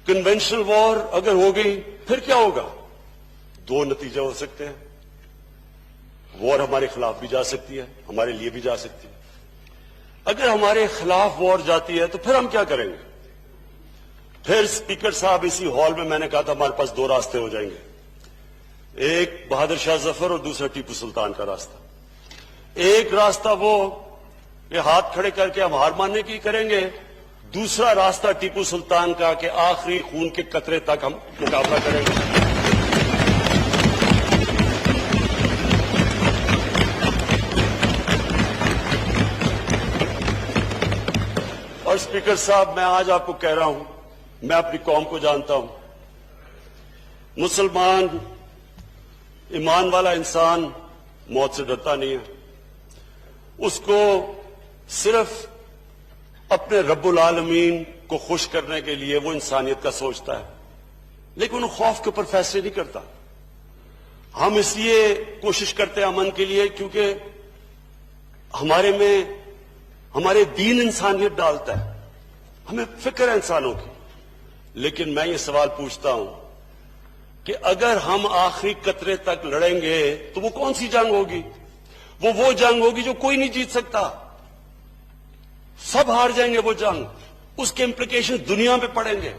Conventional وار اگر ہو گئی پھر کیا ہوگا؟ دو نتیجے ہو سکتے ہیں. وار ہمارے خلاف بھی جا سکتی ہے، ہمارے لیے بھی جا سکتی ہے. اگر ہمارے خلاف وار جاتی ہے تو پھر ہم کیا کریں گے؟ پھر اسپیکر صاحب اسی ہال میں نے کہا تھا ہمارے پاس دو راستے ہو جائیں گے، ایک بہادر شاہ ظفر اور دوسرا ٹیپو سلطان کا راستہ. ایک راستہ وہ کہ ہاتھ کھڑے کر کے ہم ہار ماننے کی کریں گے، دوسرا راستہ ٹیپو سلطان کا کہ آخری خون کے قطرے تک ہم مقابلہ کریں گے. اور اسپیکر صاحب میں آج آپ کو کہہ رہا ہوں، میں اپنی قوم کو جانتا ہوں، مسلمان ایمان والا انسان موت سے ڈرتا نہیں ہے. اس کو صرف اپنے رب العالمین کو خوش کرنے کے لیے وہ انسانیت کا سوچتا ہے، لیکن وہ خوف کے اوپر فیصلے نہیں کرتا. ہم اس لیے کوشش کرتے ہیں امن کے لیے کیونکہ ہمارے دین انسانیت ڈالتا ہے، ہمیں فکر ہے انسانوں کی. لیکن میں یہ سوال پوچھتا ہوں کہ اگر ہم آخری قطرے تک لڑیں گے تو وہ کون سی جنگ ہوگی؟ وہ جنگ ہوگی جو کوئی نہیں جیت سکتا، سب ہار جائیں گے وہ جنگ. اس کے امپلیکیشن دنیا پہ پڑیں گے.